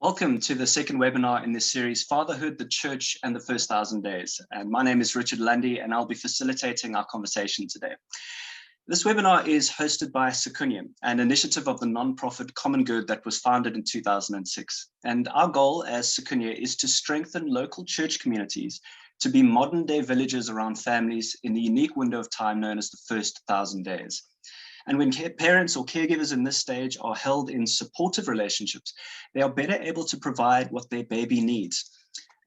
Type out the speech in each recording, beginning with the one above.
Welcome to the second webinar in this series, Fatherhood, the Church and the First 1,000 Days. And my name is Richard Lundy, and I'll be facilitating our conversation today. This webinar is hosted by Sikunye, an initiative of the nonprofit Common Good that was founded in 2006. And our goal as Sikunye is to strengthen local church communities to be modern-day villages around families in the unique window of time known as the first 1,000 days. And when parents or caregivers in this stage are held in supportive relationships, they are better able to provide what their baby needs.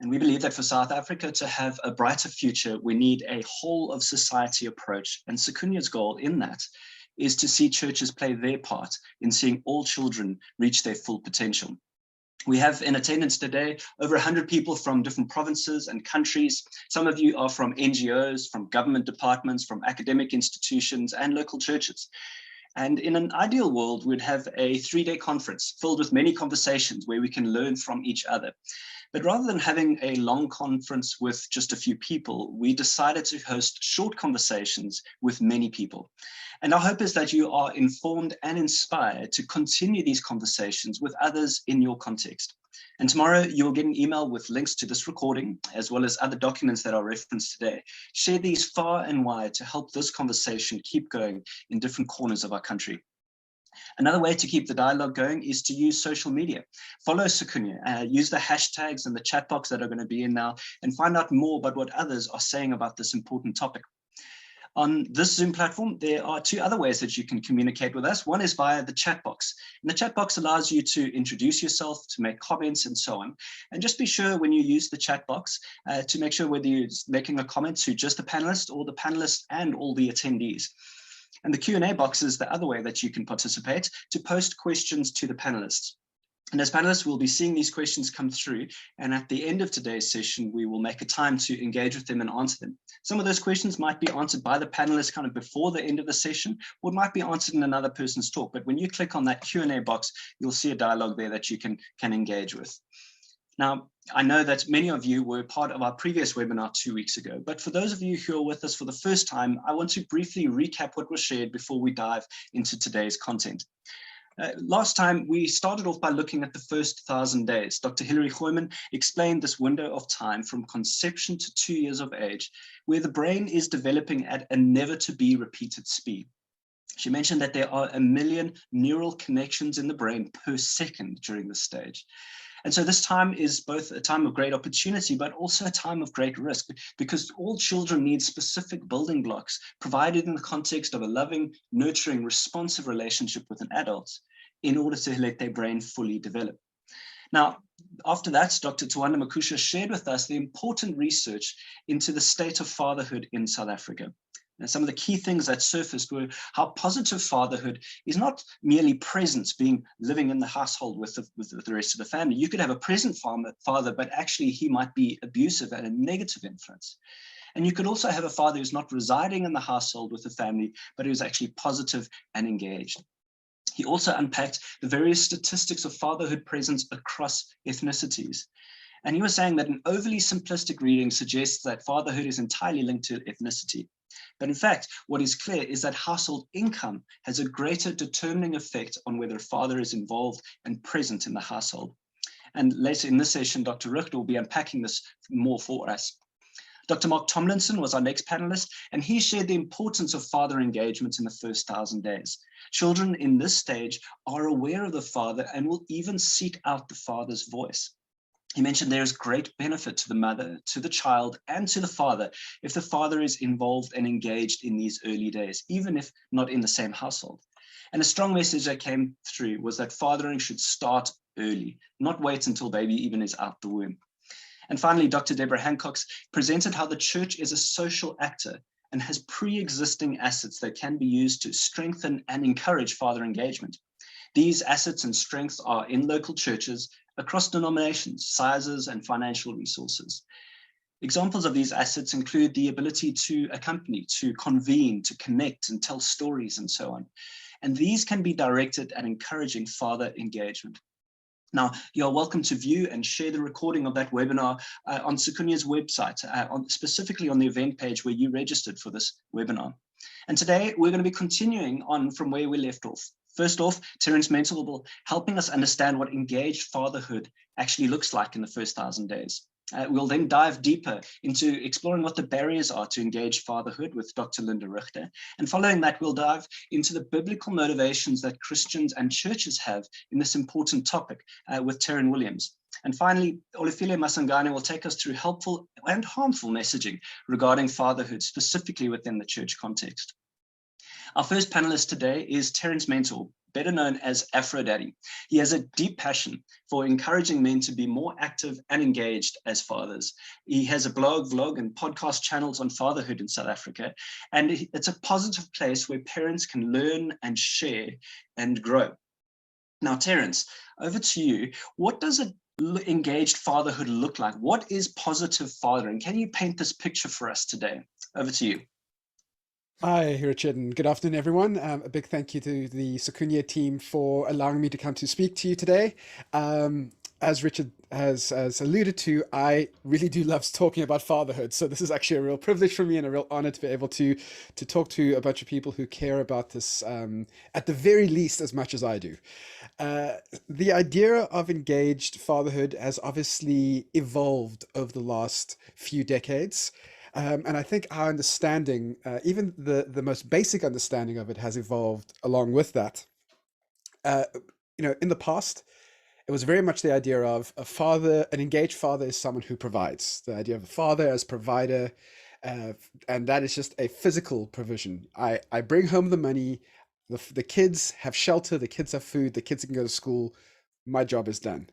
And we believe that for South Africa to have a brighter future, we need a whole of society approach. And Sikunye's goal in that is to see churches play their part in seeing all children reach their full potential. We have in attendance today over 100 people from different provinces and countries. Some of you are from NGOs, from government departments, from academic institutions and local churches. And in an ideal world, we'd have a 3-day conference filled with many conversations where we can learn from each other. But rather than having a long conference with just a few people, we decided to host short conversations with many people. And our hope is that you are informed and inspired to continue these conversations with others in your context. And tomorrow you'll get an email with links to this recording, as well as other documents that are referenced today. Share these far and wide to help this conversation keep going in different corners of our country. Another way to keep the dialogue going is to use social media. Follow Sikunye, use the hashtags and the chat box that are going to be in now, and find out more about what others are saying about this important topic. On this Zoom platform, there are 2 other ways that you can communicate with us. One is via the chat box. And the chat box allows you to introduce yourself, to make comments and so on. And just be sure when you use the chat box to make sure whether you're making a comment to just the panelist or the panelists and all the attendees. And the Q&A box is the other way that you can participate to post questions to the panelists. And as panelists, we'll be seeing these questions come through. And at the end of today's session, we will make a time to engage with them and answer them. Some of those questions might be answered by the panelists kind of before the end of the session, or it might be answered in another person's talk. But when you click on that Q&A box, you'll see a dialogue there that you can engage with. Now, I know that many of you were part of our previous webinar 2 weeks ago, but for those of you who are with us for the first time, I want to briefly recap what was shared before we dive into today's content. Last time, we started off by looking at the first 1,000 days. Dr. Hilary Gooiman explained this window of time from conception to 2 years of age, where the brain is developing at a never-to-be-repeated speed. She mentioned that there are 1 million neural connections in the brain per second during this stage. And so this time is both a time of great opportunity, but also a time of great risk, because all children need specific building blocks provided in the context of a loving, nurturing, responsive relationship with an adult in order to let their brain fully develop. Now, after that, Dr. Tawanda Makusha shared with us the important research into the state of fatherhood in South Africa. And some of the key things that surfaced were how positive fatherhood is not merely presence, living in the household with the rest of the family. You could have a present father, but actually he might be abusive and a negative influence. And you could also have a father who's not residing in the household with the family, but who's actually positive and engaged. He also unpacked the various statistics of fatherhood presence across ethnicities. And he was saying that an overly simplistic reading suggests that fatherhood is entirely linked to ethnicity. But in fact, what is clear is that household income has a greater determining effect on whether a father is involved and present in the household. And later in this session, Dr. Richter will be unpacking this more for us. Dr. Mark Tomlinson was our next panelist, and he shared the importance of father engagement in the first 1,000 days. Children in this stage are aware of the father and will even seek out the father's voice. He mentioned there is great benefit to the mother, to the child, and to the father if the father is involved and engaged in these early days, even if not in the same household. And a strong message that came through was that fathering should start early, not wait until baby even is out the womb. And finally, Dr. Deborah Hancock presented how the church is a social actor and has pre-existing assets that can be used to strengthen and encourage father engagement. These assets and strengths are in local churches, across denominations, sizes, and financial resources. Examples of these assets include the ability to accompany, to convene, to connect and tell stories and so on. And these can be directed at encouraging father engagement. Now, you're welcome to view and share the recording of that webinar on Sikunye's website, specifically on the event page where you registered for this webinar. And today we're going to be continuing on from where we left off. First off, Terence Mentor will be helping us understand what engaged fatherhood actually looks like in the first 1,000 days. We'll then dive deeper into exploring what the barriers are to engaged fatherhood with Dr. Linda Richter. And following that, we'll dive into the biblical motivations that Christians and churches have in this important topic with Terran Williams. And finally, Olefile Masangane will take us through helpful and harmful messaging regarding fatherhood, specifically within the church context. Our first panelist today is Terence Mentor, better known as AfroDaddy. He has a deep passion for encouraging men to be more active and engaged as fathers. He has a blog, vlog, and podcast channels on fatherhood in South Africa, and it's a positive place where parents can learn and share and grow. Now, Terence, over to you. What does an engaged fatherhood look like? What is positive fathering? Can you paint this picture for us today? Over to you. Hi, Richard, and good afternoon, everyone. A big thank you to the Sikunye team for allowing me to come to speak to you today. As Richard has alluded to, I really do love talking about fatherhood. So this is actually a real privilege for me and a real honor to be able to talk to a bunch of people who care about this, at the very least, as much as I do. The idea of engaged fatherhood has obviously evolved over the last few decades. And I think our understanding, even the most basic understanding of it, has evolved along with that. In the past, it was very much the idea of an engaged father is someone who provides. The idea of a father as provider, and that is just a physical provision. I bring home the money, the kids have shelter, the kids have food, the kids can go to school. My job is done.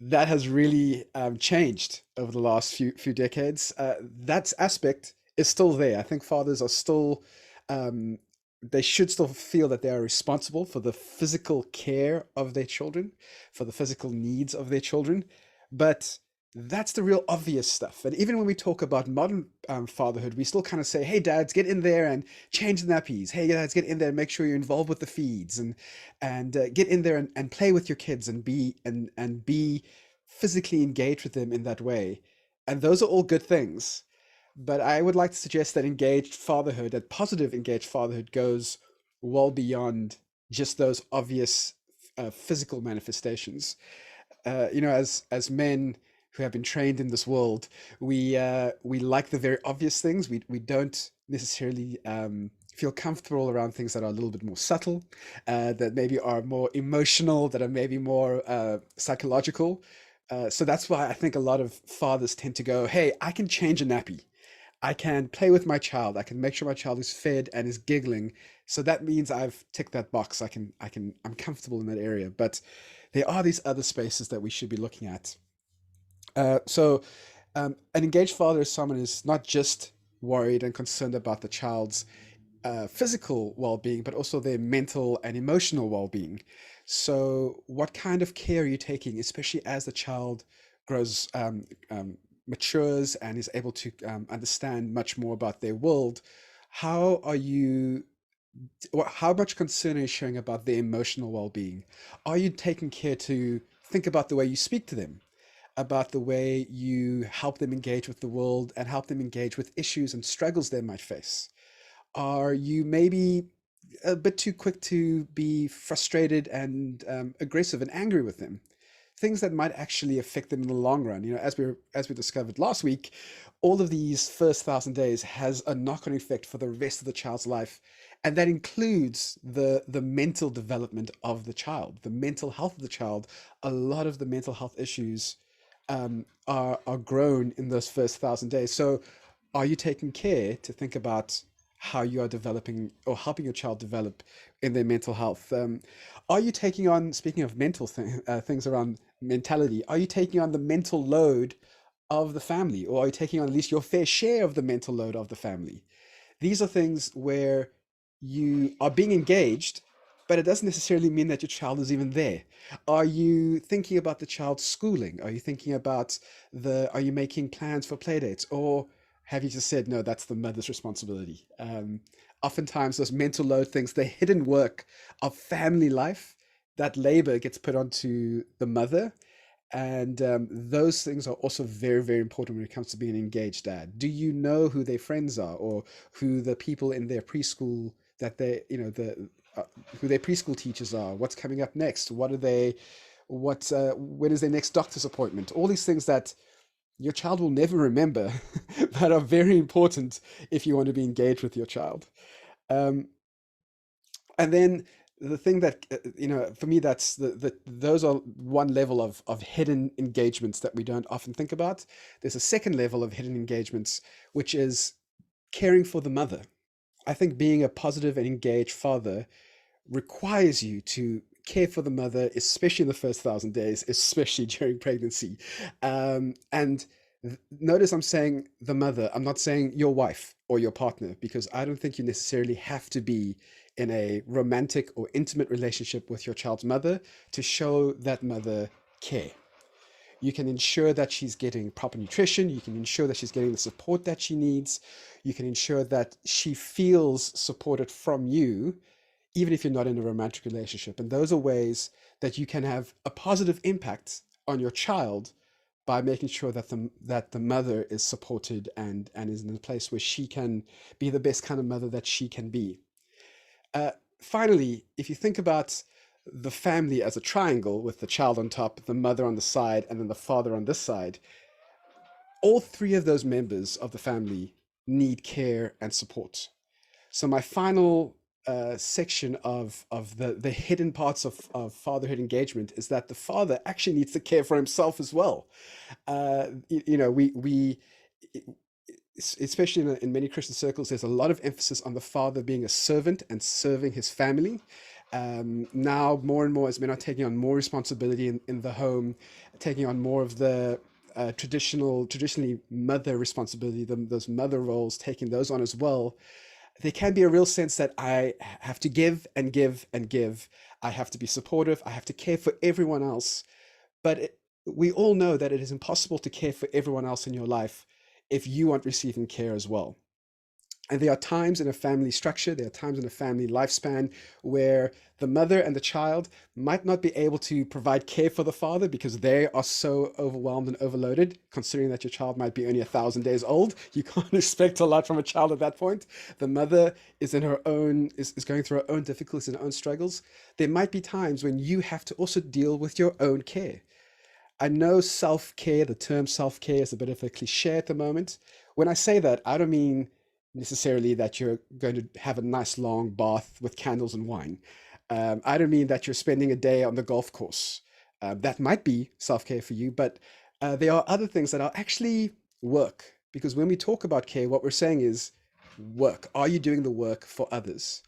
That has really changed over the last few decades. That aspect is still there. I think fathers are still, they should still feel that they are responsible for the physical care of their children, for the physical needs of their children. But that's the real obvious stuff. And even when we talk about modern fatherhood, we still kind of say, hey, dads, get in there and change the nappies. Hey, dads, get in there and make sure you're involved with the feeds, and get in there and play with your kids and be physically engaged with them in that way. And those are all good things. But I would like to suggest that positive engaged fatherhood goes well beyond just those obvious physical manifestations. As men who have been trained in this world, we like the very obvious things. We don't necessarily feel comfortable around things that are a little bit more subtle, that maybe are more emotional, that are maybe more psychological. So that's why I think a lot of fathers tend to go, hey, I can change a nappy. I can play with my child. I can make sure my child is fed and is giggling. So that means I've ticked that box. I'm comfortable in that area. But there are these other spaces that we should be looking at. An engaged father is someone who's not just worried and concerned about the child's physical well-being, but also their mental and emotional well-being. So what kind of care are you taking, especially as the child grows, matures, and is able to understand much more about their world? How much concern are you showing about their emotional well-being? Are you taking care to think about the way you speak to them, about the way you help them engage with the world and help them engage with issues and struggles they might face? Are you maybe a bit too quick to be frustrated and aggressive and angry with them? Things that might actually affect them in the long run. As we discovered last week, all of these first 1,000 days has a knock-on effect for the rest of the child's life, and that includes the mental development of the child, the mental health of the child. A lot of the mental health issues are grown in those first 1,000 days. So, are you taking care to think about how you are developing or helping your child develop in their mental health? Are you taking on, speaking of mental things around mentality, are you taking on the mental load of the family, or are you taking on at least your fair share of the mental load of the family? These are things where you are being engaged, but it doesn't necessarily mean that your child is even there. Are you thinking about the child's schooling? Are you thinking about are you making plans for play dates? Or have you just said, no, that's the mother's responsibility? Oftentimes those mental load things, the hidden work of family life, that labor gets put onto the mother. And those things are also very, very important when it comes to being an engaged dad. Do you know who their friends are, or who the people in their preschool that they, who their preschool teachers are, what's coming up next, what are they, when is their next doctor's appointment, all these things that your child will never remember, but are very important if you want to be engaged with your child. Um, and then the thing that, for me, that's those are one level of hidden engagements that we don't often think about. There's a second level of hidden engagements, which is caring for the mother. I think being a positive and engaged father requires you to care for the mother, especially in the first 1,000 days, especially during pregnancy. And notice I'm saying the mother, I'm not saying your wife or your partner, because I don't think you necessarily have to be in a romantic or intimate relationship with your child's mother to show that mother care. You can ensure that she's getting proper nutrition. You can ensure that she's getting the support that she needs. You can ensure that she feels supported from you, even if you're not in a romantic relationship. And those are ways that you can have a positive impact on your child by making sure that the mother is supported and is in a place where she can be the best kind of mother that she can be. Finally, if you think about the family as a triangle with the child on top, the mother on the side, and then the father on this side, all three of those members of the family need care and support. So my final section of the hidden parts of fatherhood engagement is that the father actually needs to care for himself as well. We especially in many Christian circles, there's a lot of emphasis on the father being a servant and serving his family. Now, more and more, as men are taking on more responsibility in the home, taking on more of the traditionally mother responsibility, those mother roles, taking those on as well, there can be a real sense that I have to give and give and give. I have to be supportive. I have to care for everyone else. But we all know that it is impossible to care for everyone else in your life if you aren't receiving care as well. And there are times in a family structure, there are times in a family lifespan where the mother and the child might not be able to provide care for the father because they are so overwhelmed and overloaded, considering that your child might be only 1,000 days old. You can't expect a lot from a child at that point. The mother is in her own, is going through her own difficulties and her own struggles. There might be times when you have to also deal with your own care. I know self-care, the term self-care is a bit of a cliche at the moment. When I say that, I don't mean necessarily that you're going to have a nice long bath with candles and wine. I don't mean that you're spending a day on the golf course. That might be self-care for you, but there are other things that are actually work. Because when we talk about care, what we're saying is work. Are you doing the work for others?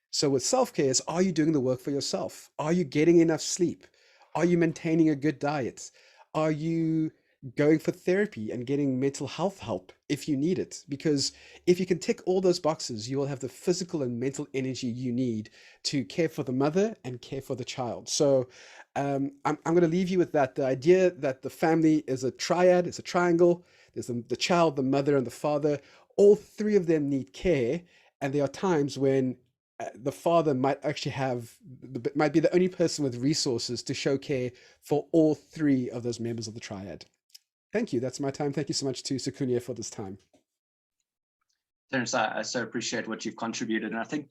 So with self-care is, are you doing the work for yourself? Are you getting enough sleep? Are you maintaining a good diet? Are you going for therapy and getting mental health help if you need it? Because if you can tick all those boxes, you will have the physical and mental energy you need to care for the mother and care for the child. So I'm going to leave you with that. The idea that the family is a triad, it's a triangle. There's the child, the mother, and the father. All three of them need care. And there are times when the father might actually might be the only person with resources to show care for all three of those members of the triad. Thank you. That's my time. Thank you so much to Sikunye for this time. Terence, I so appreciate what you've contributed. And I think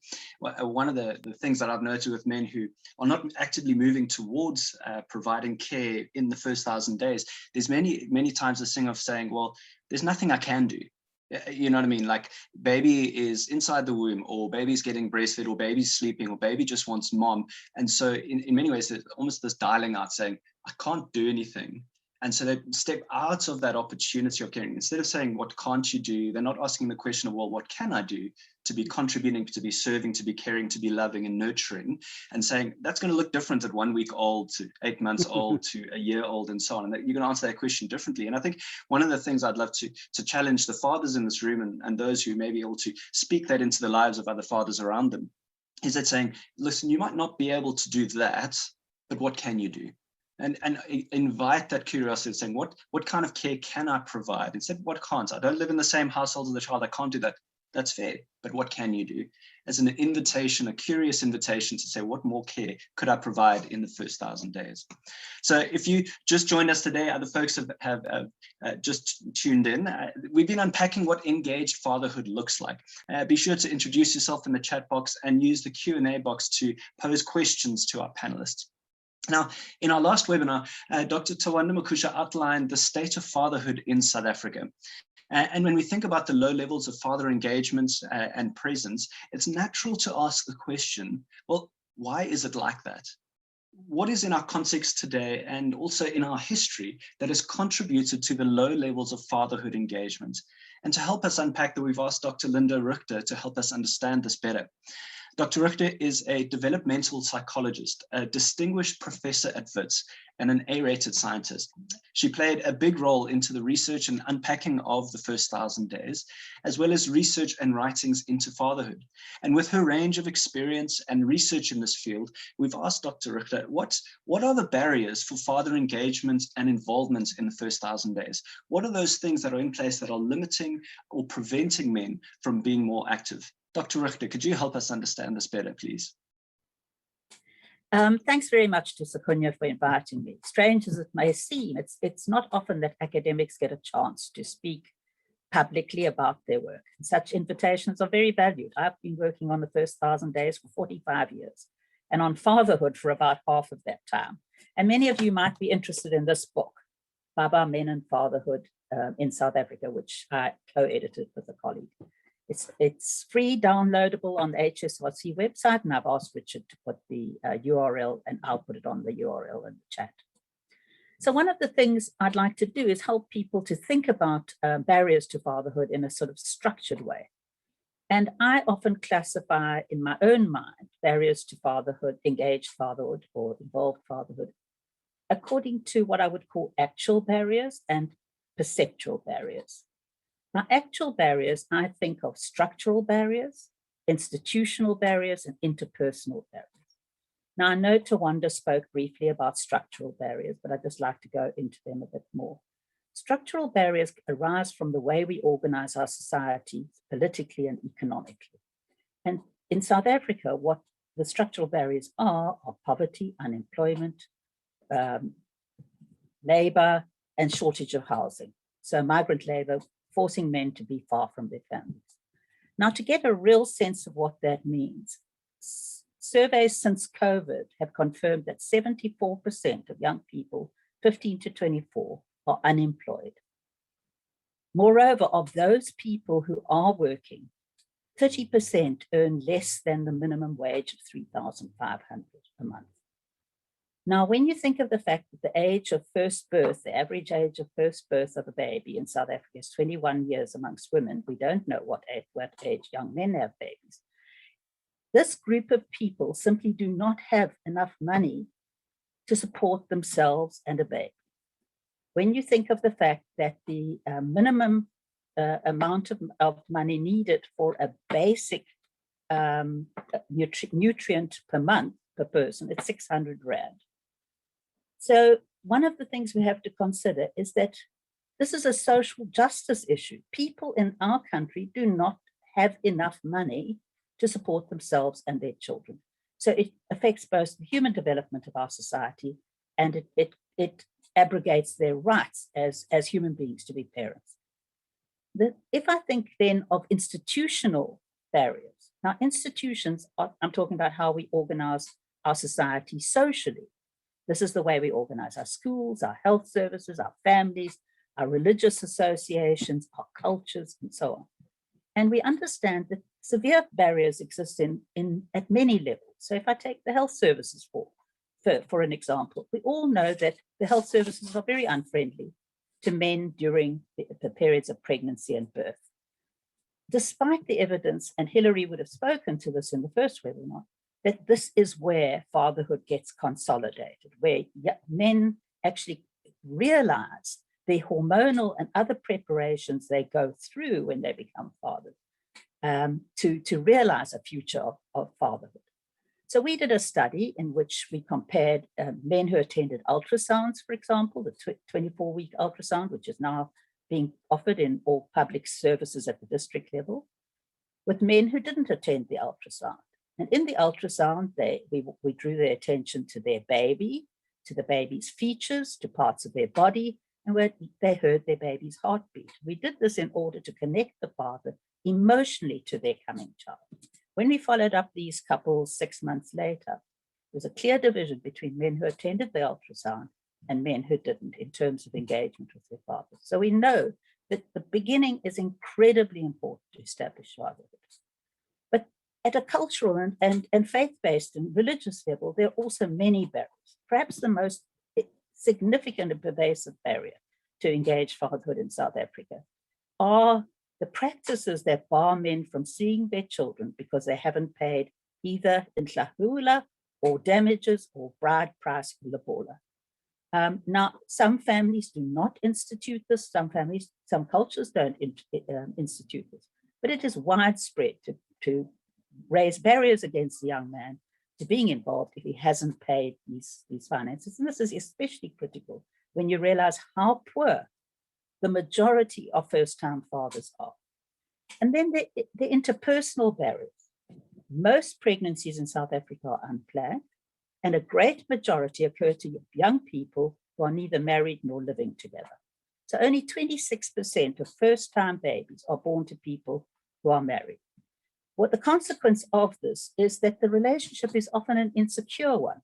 one of the things that I've noted with men who are not actively moving towards providing care in the first 1,000 days, there's many times this thing of saying, well, there's nothing I can do. You know what I mean? Like baby is inside the womb, or baby's getting breastfed, or baby's sleeping, or baby just wants mom. And so in many ways, there's almost this dialing out saying, I can't do anything. And so they step out of that opportunity of caring. Instead of saying, what can't you do? They're not asking the question of, well, what can I do to be contributing, to be serving, to be caring, to be loving and nurturing, and saying, that's going to look different at 1 week old to 8 months old to a year old and so on. And you're going to answer that question differently. And I think one of the things I'd love to challenge the fathers in this room and those who may be able to speak that into the lives of other fathers around them is that saying, listen, you might not be able to do that, but what can you do? And invite that curiosity, saying, what kind of care can I provide? Instead, what can't? I don't live in the same household as the child. I can't do that. That's fair, but what can you do? As an invitation, a curious invitation to say, what more care could I provide in the first 1,000 days? So if you just joined us today, other folks have just tuned in. We've been unpacking what engaged fatherhood looks like. Be sure to introduce yourself in the chat box and use the Q&A box to pose questions to our panelists. Now, in our last webinar, Dr. Tawanda Makusha outlined the state of fatherhood in South Africa. And when we think about the low levels of father engagement and presence, it's natural to ask the question, well, why is it like that? What is in our context today and also in our history that has contributed to the low levels of fatherhood engagement? And to help us unpack that, we've asked Dr. Linda Richter to help us understand this better. Dr. Richter is a developmental psychologist, a distinguished professor at Wits, and an A-rated scientist. She played a big role into the research and unpacking of the first 1,000 days, as well as research and writings into fatherhood. And with her range of experience and research in this field, we've asked Dr. Richter, what are the barriers for father engagement and involvement in the first 1,000 days? What are those things that are in place that are limiting or preventing men from being more active? Dr. Richter, could you help us understand this better, please? Thanks very much to Sikunye for inviting me. Strange as it may seem, it's not often that academics get a chance to speak publicly about their work. And such invitations are very valued. I've been working on the first 1,000 days for 45 years and on fatherhood for about half of that time. And many of you might be interested in this book, Baba, Men and Fatherhood in South Africa, which I co-edited with a colleague. It's free, downloadable on the HSRC website, and I've asked Richard to put the URL, and I'll put it on the URL in the chat. So one of the things I'd like to do is help people to think about barriers to fatherhood in a sort of structured way. And I often classify in my own mind barriers to fatherhood, engaged fatherhood or involved fatherhood, according to what I would call actual barriers and perceptual barriers. Now, actual barriers, I think of structural barriers, institutional barriers, and interpersonal barriers. Now, I know Tawanda spoke briefly about structural barriers, but I'd just like to go into them a bit more. Structural barriers arise from the way we organize our societies politically and economically. And in South Africa, what the structural barriers are poverty, unemployment, labor, and shortage of housing. So migrant labor, forcing men to be far from their families. Now, to get a real sense of what that means, surveys since COVID have confirmed that 74% of young people 15 to 24 are unemployed. Moreover, of those people who are working, 30% earn less than the minimum wage of 3,500 a month. Now, when you think of the fact that the age of first birth, the average age of first birth of a baby in South Africa is 21 years amongst women, we don't know what age young men have babies. This group of people simply do not have enough money to support themselves and a baby. When you think of the fact that the minimum amount of money needed for a basic nutrient per month per person, it's 600 Rand. So one of the things we have to consider is that this is a social justice issue. People in our country do not have enough money to support themselves and their children. So it affects both the human development of our society, and it abrogates their rights as human beings to be parents. If I think then of institutional barriers, now institutions, I'm talking about how we organize our society socially. This is the way we organize our schools, our health services, our families, our religious associations, our cultures, and so on. And we understand that severe barriers exist at many levels. So if I take the health services for an example, we all know that the health services are very unfriendly to men during the periods of pregnancy and birth. Despite the evidence, and Hilary would have spoken to this in the first webinar, that this is where fatherhood gets consolidated, where men actually realize the hormonal and other preparations they go through when they become fathers to realize a future of fatherhood. So we did a study in which we compared men who attended ultrasounds, for example, the 24-week ultrasound, which is now being offered in all public services at the district level, with men who didn't attend the ultrasound. And in the ultrasound, we drew their attention to their baby, to the baby's features, to parts of their body, and they heard their baby's heartbeat. We did this in order to connect the father emotionally to their coming child. When we followed up these couples 6 months later, there was a clear division between men who attended the ultrasound and men who didn't in terms of engagement with their fathers. So we know that the beginning is incredibly important to establish fatherhood. But at a cultural and faith-based and religious level, there are also many barriers. Perhaps the most significant and pervasive barrier to engage fatherhood in South Africa are the practices that bar men from seeing their children because they haven't paid either inhlahula or damages or bride price lobola. Now, some families do not institute this, some cultures don't institute this, but it is widespread to raise barriers against the young man to being involved if he hasn't paid these finances. And this is especially critical when you realize how poor the majority of first-time fathers are. And then the interpersonal barriers. Most pregnancies in South Africa are unplanned, and a great majority occur to young people who are neither married nor living together. So only 26% of first-time babies are born to people who are married. What the consequence of this is that the relationship is often an insecure one,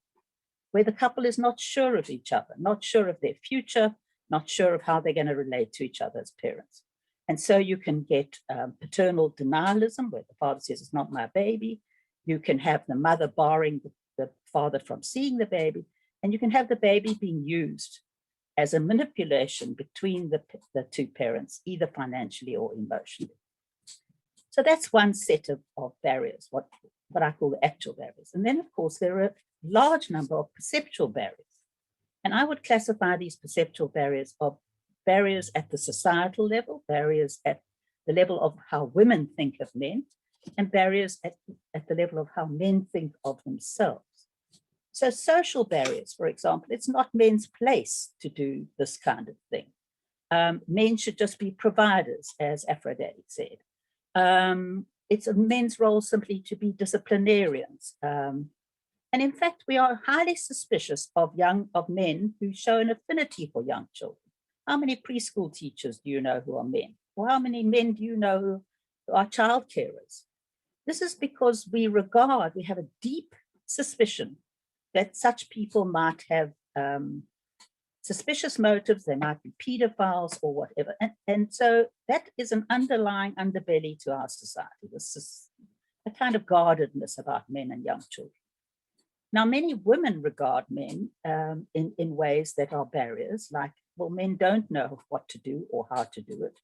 where the couple is not sure of each other, not sure of their future, not sure of how they're going to relate to each other as parents. And so you can get paternal denialism, where the father says, it's not my baby. You can have the mother barring the father from seeing the baby, and you can have the baby being used as a manipulation between the two parents, either financially or emotionally. So that's one set of barriers, what I call the actual barriers. And then, of course, there are a large number of perceptual barriers. And I would classify these perceptual barriers of barriers at the societal level, barriers at the level of how women think of men, and barriers at the level of how men think of themselves. So social barriers, for example, it's not men's place to do this kind of thing. Men should just be providers, as AfroDaddy said. It's a men's role simply to be disciplinarians. And in fact, we are highly suspicious of men who show an affinity for young children. How many preschool teachers do you know who are men? Or how many men do you know who are child carers? This is because we have a deep suspicion that such people might have suspicious motives, they might be pedophiles or whatever. And so that is an underlying underbelly to our society. This is a kind of guardedness about men and young children. Now, many women regard men in ways that are barriers, like, well, men don't know what to do or how to do it,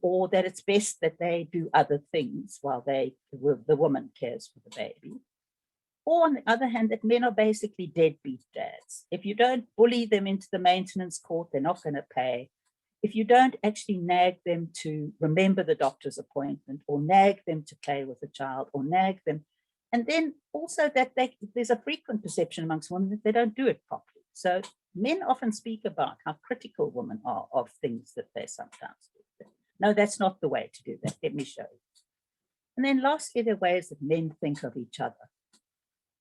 or that it's best that they do other things while the woman cares for the baby. Or on the other hand, that men are basically deadbeat dads. If you don't bully them into the maintenance court, they're not going to pay. If you don't actually nag them to remember the doctor's appointment, or nag them to play with the child, or nag them. And then also that there's a frequent perception amongst women that they don't do it properly. So men often speak about how critical women are of things that they sometimes do. No, that's not the way to do that. Let me show you. And then lastly, there are ways that men think of each other.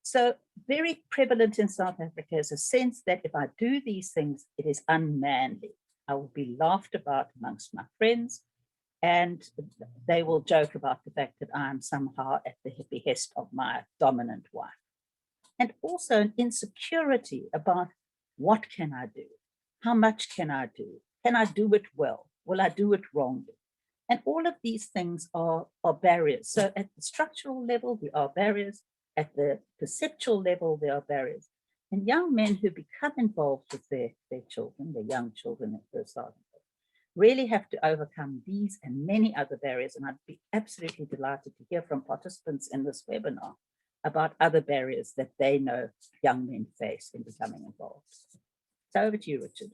So very prevalent in South Africa is a sense that if I do these things, it is unmanly. I will be laughed about amongst my friends, and they will joke about the fact that I am somehow at the behest of my dominant wife. And also an insecurity about what can I do? How much can I do? Can I do it well? Will I do it wrongly? And all of these things are barriers. So at the structural level, there are barriers. At the perceptual level, there are barriers. And young men who become involved with their children, their young children at first start, really have to overcome these and many other barriers. And I'd be absolutely delighted to hear from participants in this webinar about other barriers that they know young men face in becoming involved. So over to you, Richard.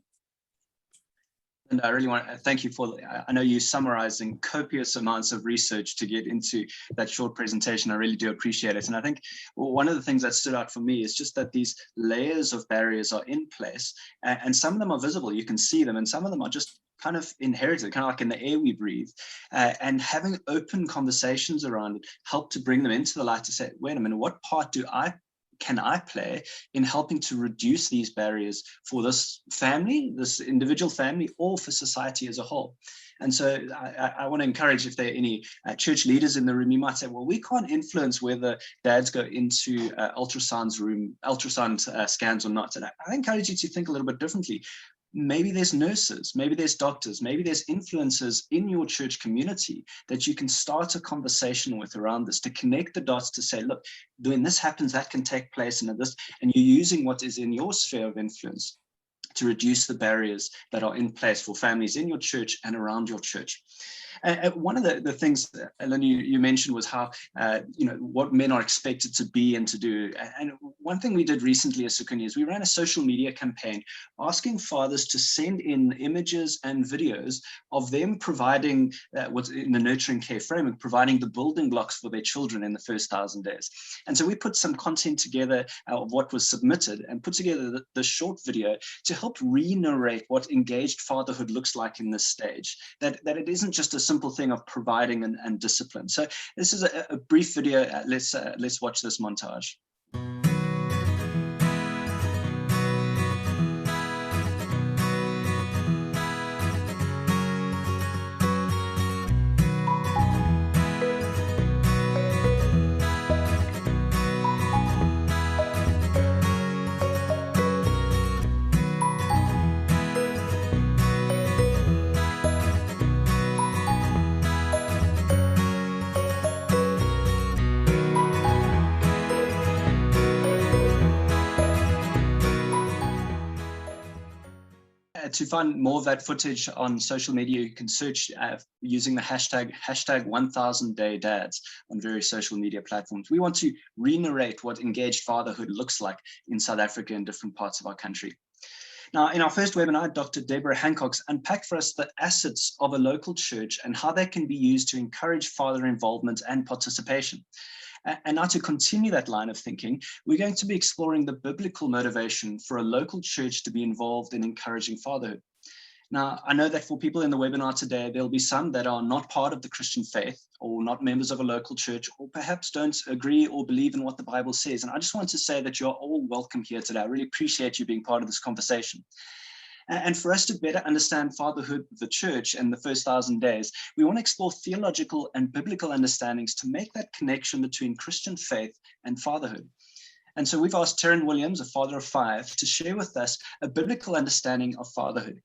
And I really want to thank you for, I know you're summarizing copious amounts of research to get into that short presentation. I really do appreciate it. And I think one of the things that stood out for me is just that these layers of barriers are in place, and some of them are visible, you can see them, and some of them are just kind of inherited, kind of like in the air we breathe, and having open conversations around it help to bring them into the light to say, wait a minute, what part can I play in helping to reduce these barriers for this family, this individual family, or for society as a whole? And so I want to encourage, if there are any church leaders in the room, you might say, well, we can't influence whether dads go into ultrasound scans or not. And I encourage you to think a little bit differently. Maybe there's nurses, maybe there's doctors, maybe there's influencers in your church community that you can start a conversation with around this, to connect the dots, to say, look, when this happens, that can take place, and you're using what is in your sphere of influence to reduce the barriers that are in place for families in your church and around your church. One of the things, Linda, you mentioned was how, what men are expected to be and to do. And one thing we did recently as Sikunye is we ran a social media campaign asking fathers to send in images and videos of them providing what's in the nurturing care framework, providing the building blocks for their children in the first 1,000 days. And so we put some content together of what was submitted and put together the short video to help re-narrate what engaged fatherhood looks like in this stage, that it isn't just a simple thing of providing and discipline. So this is a brief video. Let's watch this montage. To find more of that footage on social media, you can search using the hashtag 1000daydads on various social media platforms. We want to re-narrate what engaged fatherhood looks like in South Africa and different parts of our country. Now, in our first webinar, Dr. Deborah Hancock's unpacked for us the assets of a local church and how they can be used to encourage father involvement and participation. And now, to continue that line of thinking, we're going to be exploring the biblical motivation for a local church to be involved in encouraging fatherhood. Now, I know that for people in the webinar today, there'll be some that are not part of the Christian faith or not members of a local church, or perhaps don't agree or believe in what the Bible says. And I just want to say that you're all welcome here today. I really appreciate you being part of this conversation. And for us to better understand fatherhood, the church, and the first 1,000 days, we want to explore theological and biblical understandings to make that connection between Christian faith and fatherhood. And so we've asked Terran Williams, a father of 5, to share with us a biblical understanding of fatherhood.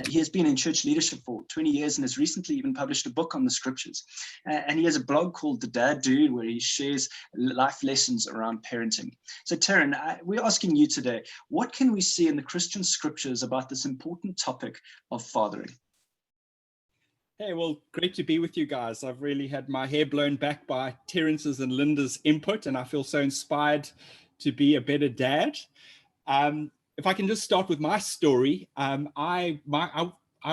He has been in church leadership for 20 years and has recently even published a book on the scriptures. And he has a blog called The Dad Dude, where he shares life lessons around parenting. So Terran, we're asking you today, what can we see in the Christian scriptures about this important topic of fathering? Hey, well, great to be with you guys. I've really had my hair blown back by Terence's and Linda's input, and I feel so inspired to be a better dad. If I can just start with my story, I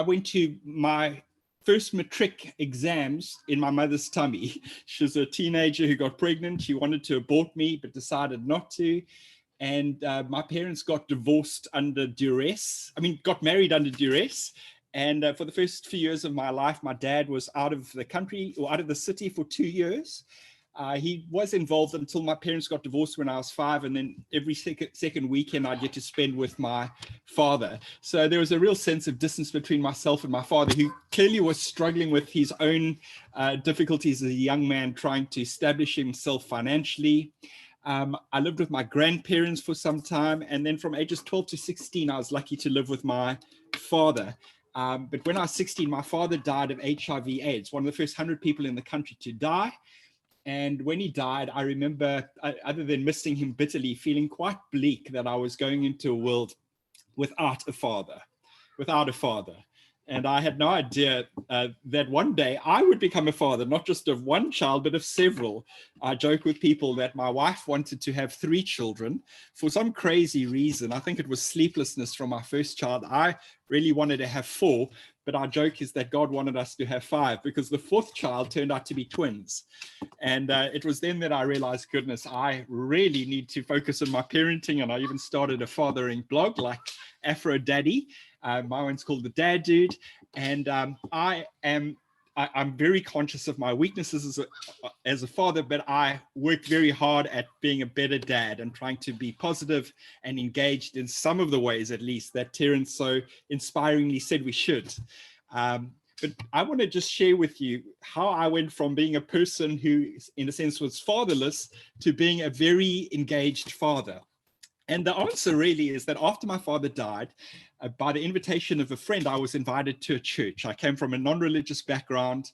went to my first matric exams in my mother's tummy. She was a teenager who got pregnant. She wanted to abort me, but decided not to. And my parents got divorced under duress. Got married under duress. And for the first few years of my life, my dad was out of the country or out of the city for 2 years. He was involved until my parents got divorced when I was 5, and then every second weekend I'd get to spend with my father. So there was a real sense of distance between myself and my father, who clearly was struggling with his own difficulties as a young man trying to establish himself financially. I lived with my grandparents for some time, and then from ages 12 to 16, I was lucky to live with my father. But when I was 16, my father died of HIV/AIDS, one of the first 100 people in the country to die. And when he died, I remember, other than missing him bitterly, feeling quite bleak that I was going into a world without a father. And I had no idea that one day I would become a father, not just of one child, but of several. I joke with people that my wife wanted to have 3 children for some crazy reason. I think it was sleeplessness from our first child. I really wanted to have 4, but our joke is that God wanted us to have 5 because the 4th child turned out to be twins. And it was then that I realized, goodness, I really need to focus on my parenting. And I even started a fathering blog like AfroDaddy. My one's called the Dad Dude. And I'm very conscious of my weaknesses as a father, but I work very hard at being a better dad and trying to be positive and engaged in some of the ways, at least, that Terence so inspiringly said we should. But I want to just share with you how I went from being a person who, in a sense, was fatherless to being a very engaged father. And the answer really is that after my father died, by the invitation of a friend, I was invited to a church. I came from a non-religious background,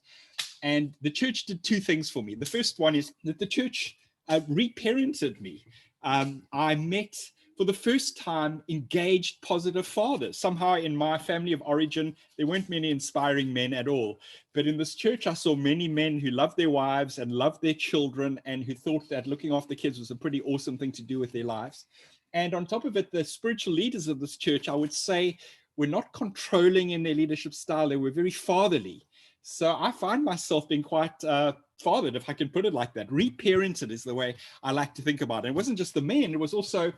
and the church did two things for me. The first one is that the church reparented me. I met, for the first time, engaged, positive fathers. Somehow in my family of origin, there weren't many inspiring men at all. But in this church, I saw many men who loved their wives and loved their children and who thought that looking after kids was a pretty awesome thing to do with their lives. And on top of it, the spiritual leaders of this church, I would say, were not controlling in their leadership style. They were very fatherly. So I find myself being quite fathered, if I can put it like that. Reparented is the way I like to think about it. It wasn't just the men, it was also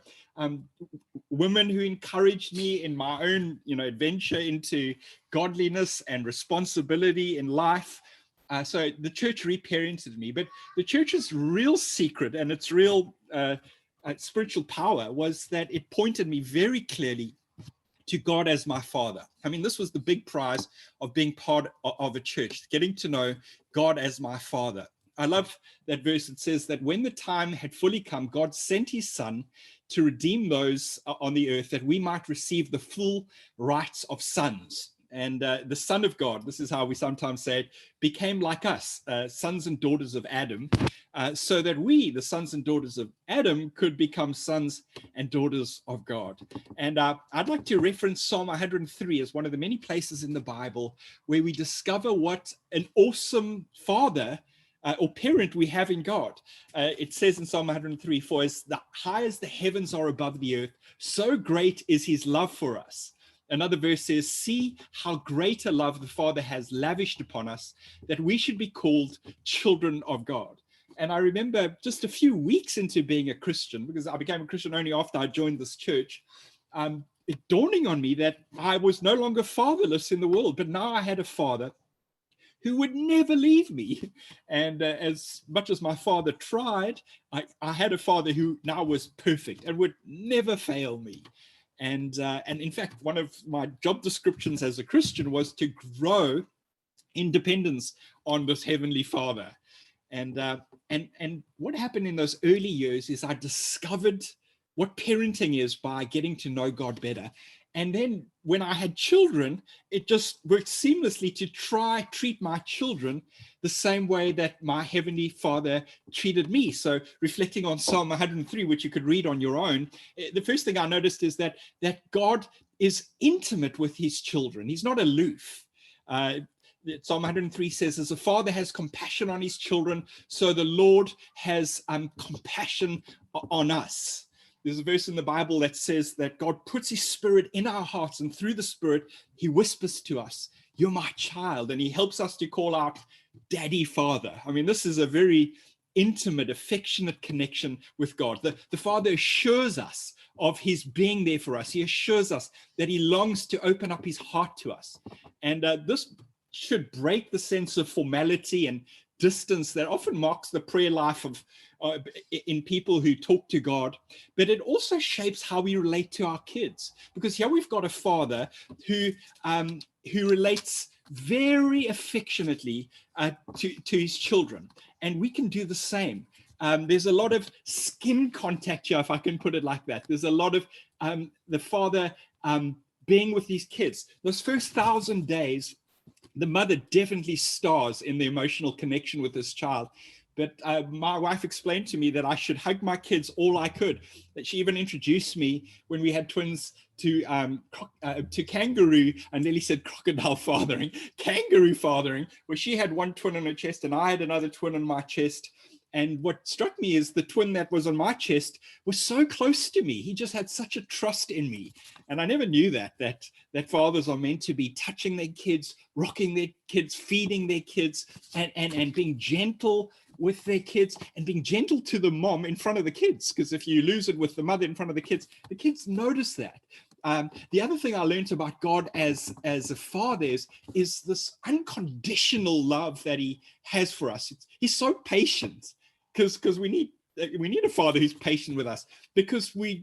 women who encouraged me in my own, adventure into godliness and responsibility in life. So the church reparented me. But the church's real secret and its real spiritual power was that it pointed me very clearly to God as my father. I mean, this was the big prize of being part of a church, getting to know God as my father. I love that verse. It says that when the time had fully come, God sent his son to redeem those on the earth that we might receive the full rights of sons. And the Son of God, this is how we sometimes say it, became like us, sons and daughters of Adam, so that we, the sons and daughters of Adam, could become sons and daughters of God. And I'd like to reference Psalm 103 as one of the many places in the Bible where we discover what an awesome father or parent we have in God. It says in Psalm 103, "For as high as the heavens are above the earth, so great is his love for us." Another verse says, "See how great a love the Father has lavished upon us, that we should be called children of God." And I remember just a few weeks into being a Christian, because I became a Christian only after I joined this church, it dawning on me that I was no longer fatherless in the world, but now I had a father who would never leave me. And as much as my father tried, I had a father who now was perfect and would never fail me. And in fact, one of my job descriptions as a Christian was to grow in dependence on this heavenly Father. And what happened in those early years is I discovered what parenting is by getting to know God better. And then when I had children, it just worked seamlessly to treat my children the same way that my Heavenly Father treated me. So reflecting on Psalm 103, which you could read on your own, the first thing I noticed is that God is intimate with his children. He's not aloof. Psalm 103 says, "As a father has compassion on his children, so the Lord has compassion on us." There's a verse in the Bible that says that God puts his spirit in our hearts, and through the spirit, he whispers to us, "You're my child," and he helps us to call out, "Daddy, Father." I mean, this is a very intimate, affectionate connection with God. The Father assures us of his being there for us. He assures us that he longs to open up his heart to us. And this should break the sense of formality and distance that often marks the prayer life of in people who talk to God, but it also shapes how we relate to our kids. Because here we've got a father who relates very affectionately to his children, and we can do the same. There's a lot of skin contact here, if I can put it like that. There's a lot of the father being with these kids. Those first 1,000 days, the mother definitely stars in the emotional connection with this child. But my wife explained to me that I should hug my kids all I could. That she even introduced me when we had twins to kangaroo. I nearly said crocodile fathering, kangaroo fathering, where she had one twin on her chest and I had another twin on my chest. And what struck me is the twin that was on my chest was so close to me. He just had such a trust in me. And I never knew that fathers are meant to be touching their kids, rocking their kids, feeding their kids, and being gentle with their kids and being gentle to the mom in front of the kids. Because if you lose it with the mother in front of the kids notice that. The other thing I learned about God as a father is this unconditional love that he has for us. He's so patient, because we need a father who's patient with us, because we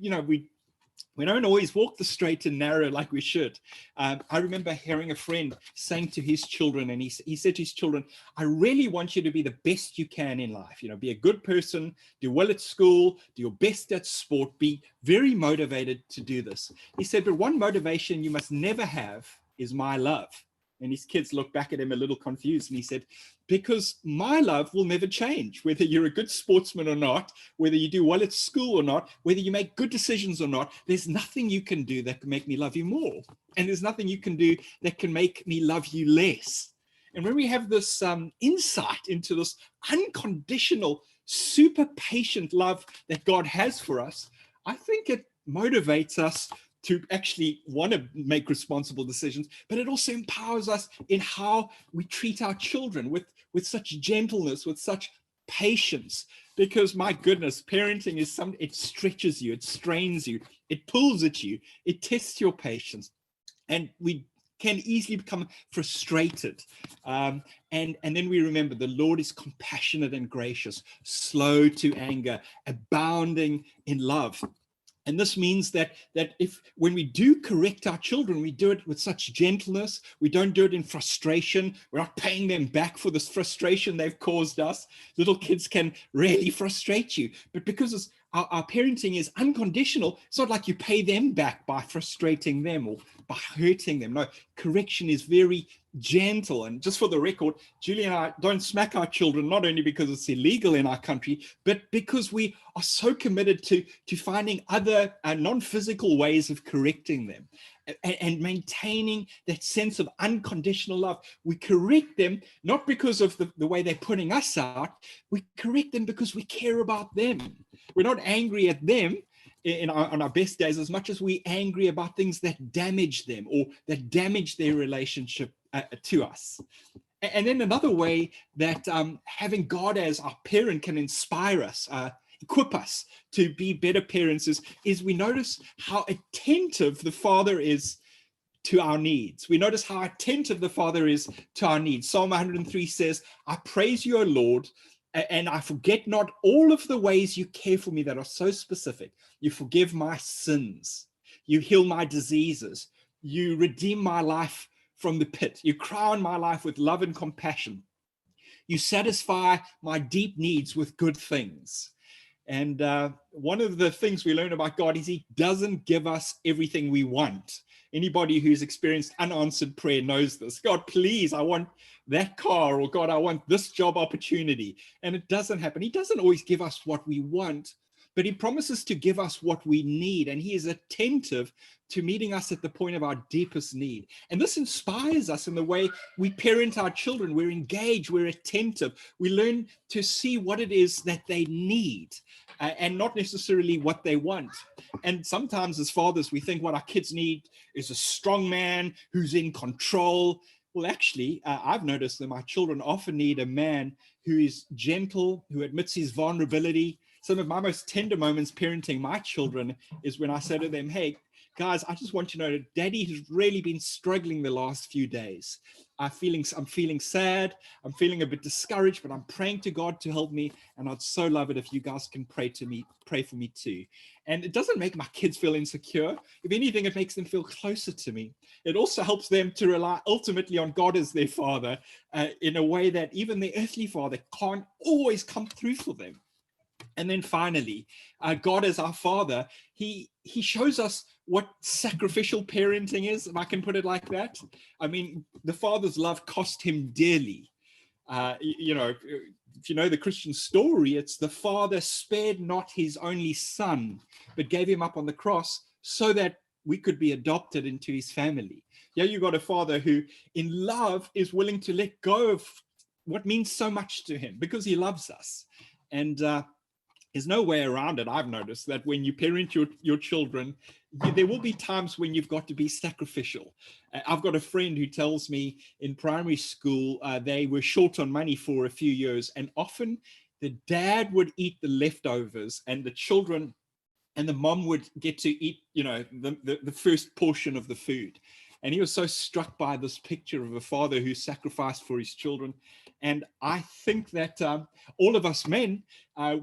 don't always walk the straight and narrow like we should. I remember hearing a friend saying to his children, and he said to his children, I really want you to be the best you can in life. Be a good person, do well at school, do your best at sport, be very motivated to do this. He said, but one motivation you must never have is my love. And his kids looked back at him a little confused, and he said, because my love will never change, whether you're a good sportsman or not, whether you do well at school or not, whether you make good decisions or not. There's nothing you can do that can make me love you more. And there's nothing you can do that can make me love you less. And when we have this insight into this unconditional, super patient love that God has for us, I think it motivates us to actually want to make responsible decisions, but it also empowers us in how we treat our children with such gentleness, with such patience. Because my goodness, parenting is it stretches you, it strains you, it pulls at you, it tests your patience, and we can easily become frustrated. And then we remember the Lord is compassionate and gracious, slow to anger, abounding in love. And this means that when we do correct our children, we do it with such gentleness. We don't do it in frustration. We're not paying them back for this frustration they've caused us. Little kids can really frustrate you. But because our parenting is unconditional, it's not like you pay them back by frustrating them or by hurting them. No, correction is very gentle. And just for the record, Julie and I don't smack our children, not only because it's illegal in our country, but because we are so committed to finding other non-physical ways of correcting them and maintaining that sense of unconditional love. We correct them not because of the way they're putting us out. We correct them because we care about them. We're not angry at them on our best days as much as we're angry about things that damage them or that damage their relationship to us. And then another way that having God as our parent can inspire us, equip us to be better parents is we notice how attentive the Father is to our needs. We notice how attentive the Father is to our needs. Psalm 103 says, I praise you, O Lord, and I forget not all of the ways you care for me that are so specific. You forgive my sins. You heal my diseases. You redeem my life from the pit. You crown my life with love and compassion. You satisfy my deep needs with good things. And one of the things we learn about God is he doesn't give us everything we want. Anybody who's experienced unanswered prayer knows this. God, please, I want that car, or God, I want this job opportunity. And it doesn't happen. He doesn't always give us what we want, but he promises to give us what we need. And he is attentive to meeting us at the point of our deepest need. And this inspires us in the way we parent our children. We're engaged, we're attentive. We learn to see what it is that they need and not necessarily what they want. And sometimes as fathers, we think what our kids need is a strong man who's in control. Well, actually, I've noticed that my children often need a man who is gentle, who admits his vulnerability. Some of my most tender moments parenting my children is when I say to them, hey, guys, I just want you to know that Daddy has really been struggling the last few days. I'm feeling sad. I'm feeling a bit discouraged, but I'm praying to God to help me. And I'd so love it if you guys can pray for me too. And it doesn't make my kids feel insecure. If anything, it makes them feel closer to me. It also helps them to rely ultimately on God as their father in a way that even their earthly father can't always come through for them. And then finally, God as our Father, he shows us what sacrificial parenting is, if I can put it like that. I mean, the Father's love cost him dearly. If you know the Christian story, it's the Father spared not his only son, but gave him up on the cross so that we could be adopted into his family. Yeah, you got a Father who in love is willing to let go of what means so much to him because he loves us. And there's no way around it. I've noticed that when you parent your children, there will be times when you've got to be sacrificial. I've got a friend who tells me in primary school, they were short on money for a few years, and often the dad would eat the leftovers and the children and the mom would get to eat, the first portion of the food. And he was so struck by this picture of a father who sacrificed for his children. And I think that all of us men,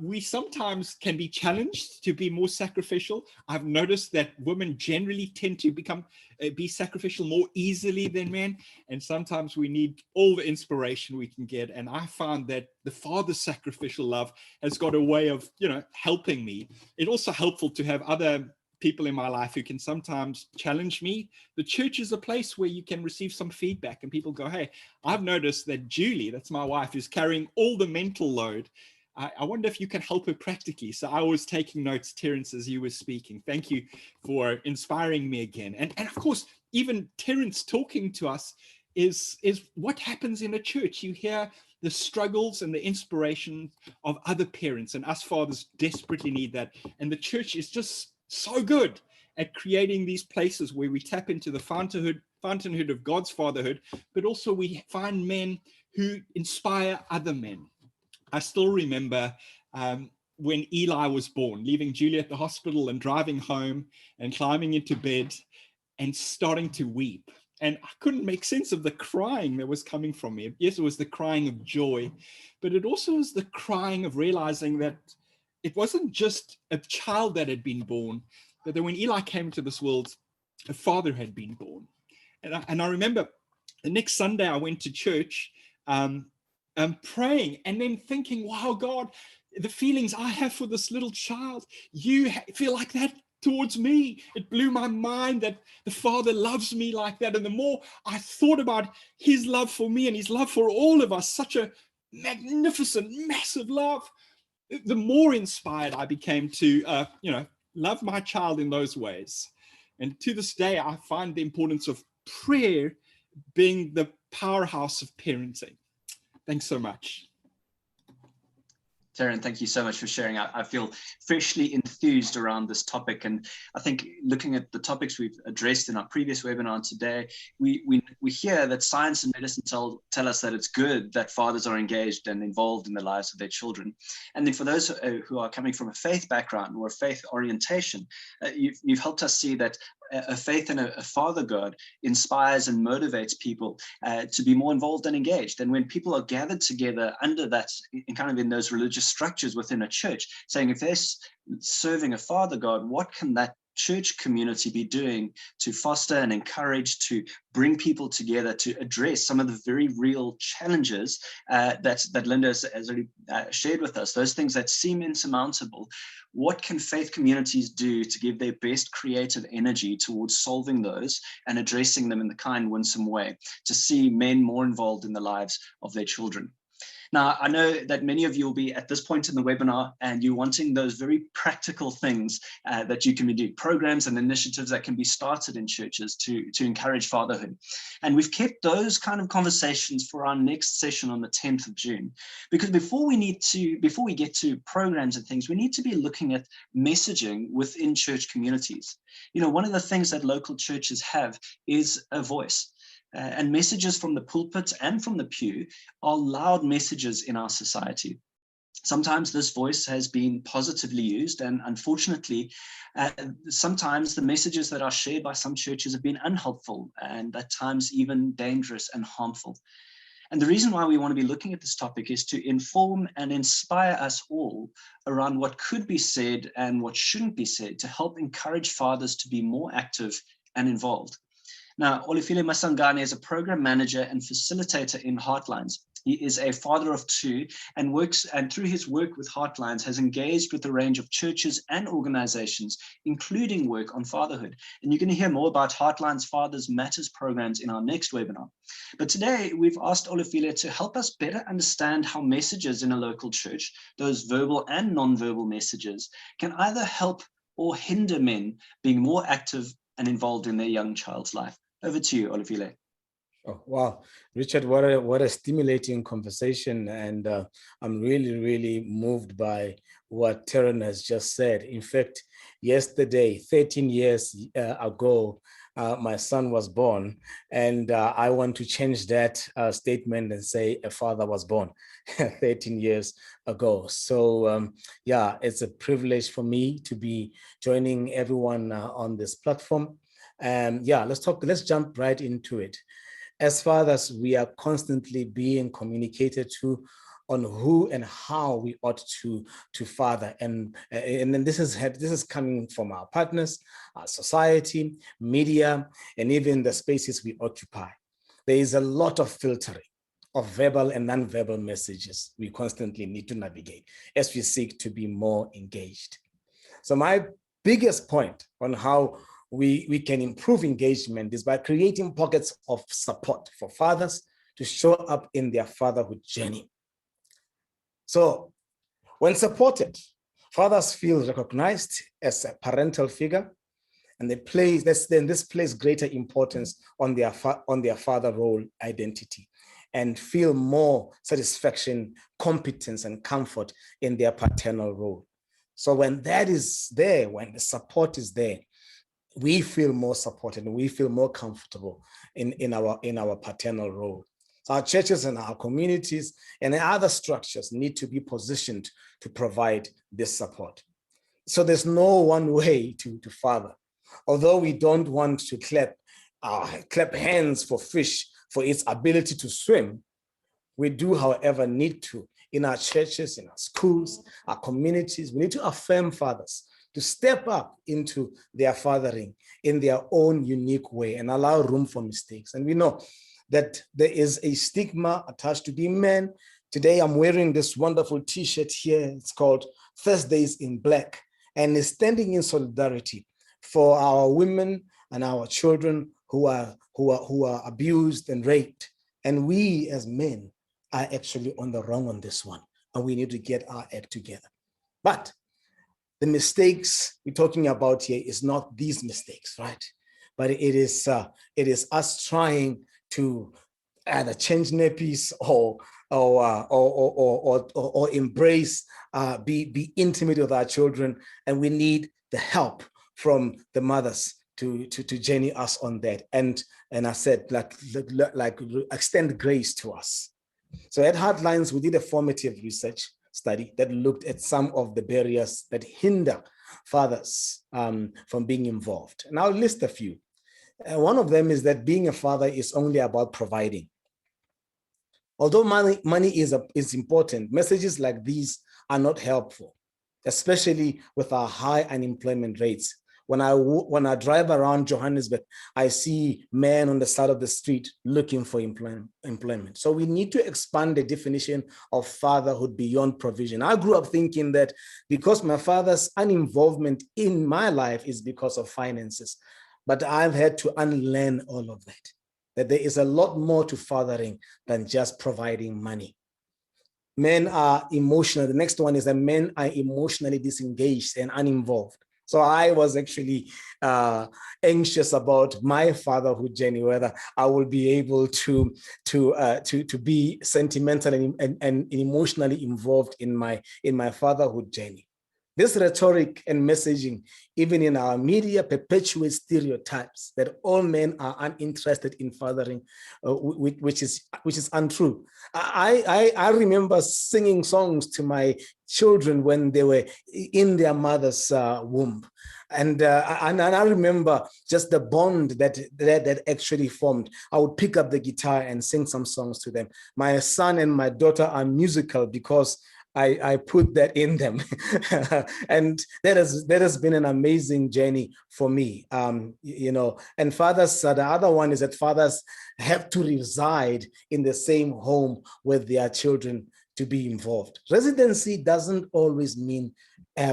we sometimes can be challenged to be more sacrificial. I've noticed that women generally tend to be sacrificial more easily than men. And sometimes we need all the inspiration we can get. And I found that the father's sacrificial love has got a way of, helping me. It's also helpful to have other people in my life who can sometimes challenge me. The church is a place where you can receive some feedback and people go, hey, I've noticed that Julie, that's my wife, is carrying all the mental load. I wonder if you can help her practically. So I was taking notes, Terence, as you were speaking. Thank you for inspiring me again. And of course, even Terence talking to us is what happens in a church. You hear the struggles and the inspiration of other parents, and us fathers desperately need that. And the church is just so good at creating these places where we tap into the fountainhood of God's fatherhood, but also we find men who inspire other men. I still remember when Eli was born, leaving Julie at the hospital and driving home and climbing into bed and starting to weep. And I couldn't make sense of the crying that was coming from me. Yes, it was the crying of joy, but it also was the crying of realizing that it wasn't just a child that had been born, but that when Eli came into this world, a father had been born. And I remember the next Sunday I went to church praying and then thinking, wow, God, the feelings I have for this little child, you feel like that towards me. It blew my mind that the Father loves me like that. And the more I thought about his love for me and his love for all of us, such a magnificent, massive love, the more inspired I became to, love my child in those ways. And to this day, I find the importance of prayer being the powerhouse of parenting. Thanks so much. Terran, thank you so much for sharing. I feel freshly enthused around this topic. And I think looking at the topics we've addressed in our previous webinar today, we hear that science and medicine tell us that it's good that fathers are engaged and involved in the lives of their children. And then for those who are coming from a faith background or a faith orientation, you've helped us see that a faith in a father God inspires and motivates people to be more involved and engaged. And when people are gathered together under that, in those religious structures within a church, saying if they're serving a father God, what can that church community be doing to foster and encourage, to bring people together, to address some of the very real challenges that Linda has already shared with us, those things that seem insurmountable. What can faith communities do to give their best creative energy towards solving those and addressing them in the kind, winsome way, to see men more involved in the lives of their children? Now, I know that many of you will be at this point in the webinar and you're wanting those very practical things that you can do, programs and initiatives that can be started in churches to encourage fatherhood. And we've kept those kind of conversations for our next session on the 10th of June, because before we get to programs and things, we need to be looking at messaging within church communities. One of the things that local churches have is a voice. And messages from the pulpit and from the pew are loud messages in our society. Sometimes this voice has been positively used, and unfortunately, sometimes the messages that are shared by some churches have been unhelpful and at times even dangerous and harmful. And the reason why we want to be looking at this topic is to inform and inspire us all around what could be said and what shouldn't be said, to help encourage fathers to be more active and involved. Now, Olefile Masangane is a program manager and facilitator in Heartlines. He is a father of two and through his work with Heartlines has engaged with a range of churches and organizations, including work on fatherhood. And you're going to hear more about Heartlines Fathers Matters programs in our next webinar. But today we've asked Olefile to help us better understand how messages in a local church, those verbal and non-verbal messages, can either help or hinder men being more active and involved in their young child's life. Over to you, Olefile. Oh, wow. Richard, what a stimulating conversation. And I'm really moved by what Terran has just said. In fact, yesterday, 13 years ago, my son was born. And I want to change that statement and say a father was born 13 years ago. So yeah, it's a privilege for me to be joining everyone on this platform. Yeah, let's jump right into it. As fathers, we are constantly being communicated to on who and how we ought to father, and then this is coming from our partners, our society, media, and even the spaces we occupy. There is a lot of filtering of verbal and non-verbal messages we constantly need to navigate as we seek to be more engaged. So my biggest point on how we can improve engagement is by creating pockets of support for fathers to show up in their fatherhood journey. So when supported, fathers feel recognized as a parental figure, and this places greater importance on their father role identity, and feel more satisfaction, competence, and comfort in their paternal role. So when that is there, when the support is there, we feel more supported and we feel more comfortable in our paternal role. So our churches and our communities and other structures need to be positioned to provide this support. So there's no one way to father. Although we don't want to clap hands for fish for its ability to swim, we do, however, need to, in our churches, in our schools, our communities, we need to affirm fathers to step up into their fathering in their own unique way and allow room for mistakes. And we know that there is a stigma attached to being men. Today, I'm wearing this wonderful t-shirt here. It's called Thursdays in Black, and it's standing in solidarity for our women and our children who are abused and raped. And we as men are actually on the wrong on this one, and we need to get our act together. But the mistakes we're talking about here is not these mistakes, right? But it is us trying to either change nappies or embrace, be intimate with our children, and we need the help from the mothers to journey us on that. And I said, like extend grace to us. So at Hardlines, we did a formative research study that looked at some of the barriers that hinder fathers from being involved. And I'll list a few. One of them is that being a father is only about providing. Although money is important, messages like these are not helpful, especially with our high unemployment rates. When I drive around Johannesburg, I see men on the side of the street looking for employment. So we need to expand the definition of fatherhood beyond provision. I grew up thinking that because my father's uninvolvement in my life is because of finances, but I've had to unlearn all of that there is a lot more to fathering than just providing money. Men are emotional. The next one is that men are emotionally disengaged and uninvolved. So I was actually anxious about my fatherhood journey, whether I will be able to be sentimental and emotionally involved in my fatherhood journey. This rhetoric and messaging, even in our media, perpetuates stereotypes that all men are uninterested in fathering, which is untrue. I remember singing songs to my children when they were in their mother's womb. And I remember just the bond that actually formed. I would pick up the guitar and sing some songs to them. My son and my daughter are musical because I put that in them. And that has been an amazing journey for me. And fathers, the other one is that fathers have to reside in the same home with their children to be involved. Residency doesn't always mean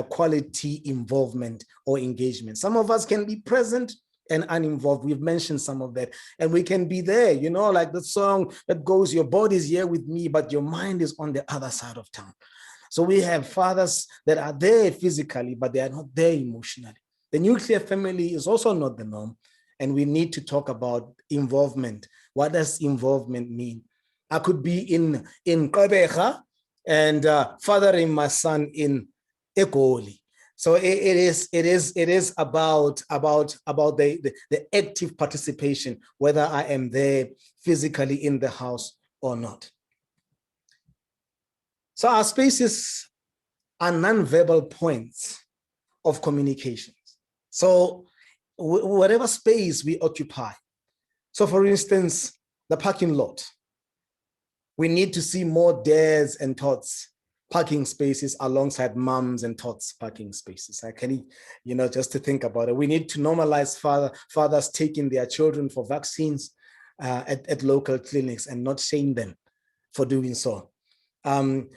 quality involvement or engagement. Some of us can be present and uninvolved. We've mentioned some of that, and we can be there, like the song that goes, your body's here with me, but your mind is on the other side of town. So we have fathers that are there physically, but they are not there emotionally. The nuclear family is also not the norm. and we need to talk about involvement. What does involvement mean? I could be in Qebeha and fathering my son in Egoli. So it is about the active participation, whether I am there physically in the house or not. So our spaces are non-verbal points of communications. So whatever space we occupy. So for instance, the parking lot. We need to see more dads and tots parking spaces alongside moms and tots parking spaces. I can, just to think about it. We need to normalize fathers taking their children for vaccines at local clinics and not shame them for doing so. I've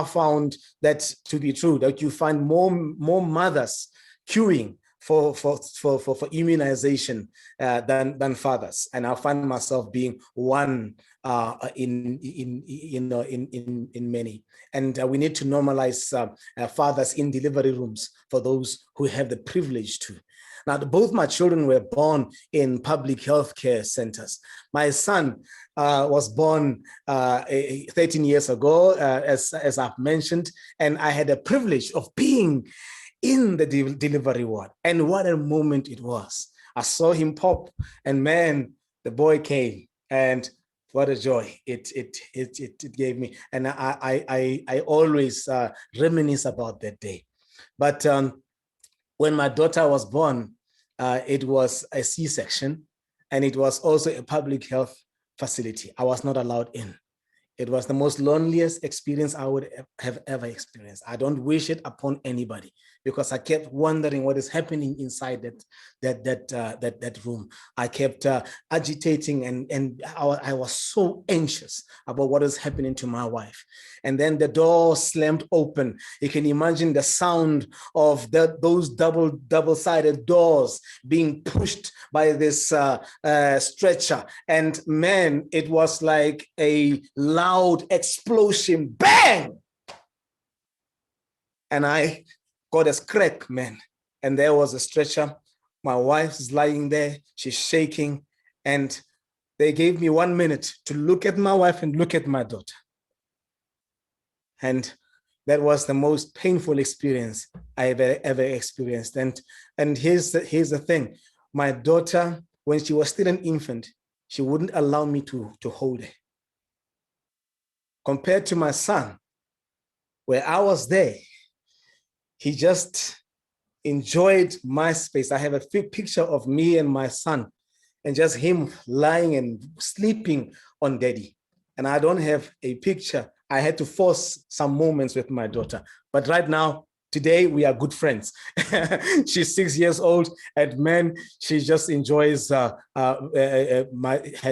found that to be true, that you find more mothers queuing for immunization than fathers, and I find myself being one in many. And we need to normalize fathers in delivery rooms for those who have the privilege to. Now, both my children were born in public healthcare centers. My son was born 13 years ago, as I've mentioned, and I had the privilege of being in the delivery ward. And what a moment it was. I saw him pop, and man, the boy came, and what a joy it gave me. And I always reminisce about that day. But when my daughter was born, it was a C-section, and it was also a public health facility. I was not allowed in. It was the most loneliest experience I would have ever experienced. I don't wish it upon anybody, because I kept wondering what is happening inside that room. I kept agitating, and I was so anxious about what is happening to my wife. And then the door slammed open. You can imagine the sound of those double-sided doors being pushed by this stretcher. And man, it was like a loud explosion, bang! And I got a crack, man. And there was a stretcher. My wife is lying there, she's shaking. And they gave me 1 minute to look at my wife and look at my daughter. And that was the most painful experience I ever experienced. And here's the thing. My daughter, when she was still an infant, she wouldn't allow me to hold her. Compared to my son, where I was there, he just enjoyed my space. I have a picture of me and my son, and just him lying and sleeping on daddy. And I don't have a picture. I had to force some moments with my daughter. But right now, today, we are good friends. She's 6 years old, and man, she just enjoys her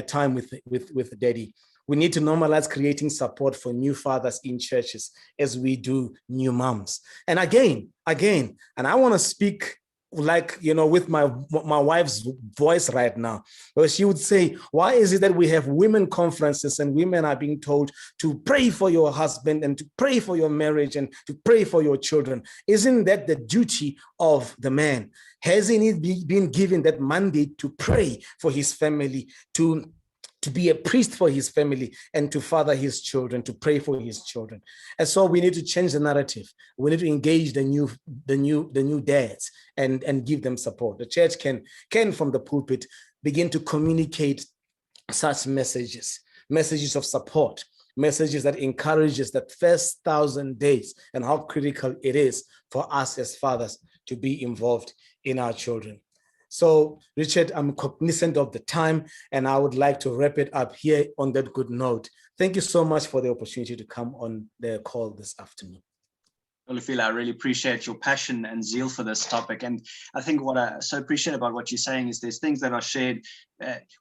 time with daddy. We need to normalize creating support for new fathers in churches as we do new moms. And again, and I want to speak like, with my wife's voice right now, where she would say, why is it that we have women conferences and women are being told to pray for your husband and to pray for your marriage and to pray for your children? Isn't that the duty of the man? Hasn't he been given that mandate to pray for his family, to be a priest for his family, and to father his children, to pray for his children? And so we need to change the narrative. We need to engage the new dads and give them support. The church can from the pulpit begin to communicate such messages of support, messages that encourages that first 1,000 days and how critical it is for us as fathers to be involved in our children. So, Richard, I'm cognizant of the time, and I would like to wrap it up here on that good note. Thank you so much for the opportunity to come on the call this afternoon. Olefile, I really appreciate your passion and zeal for this topic. And I think what I so appreciate about what you're saying is there's things that are shared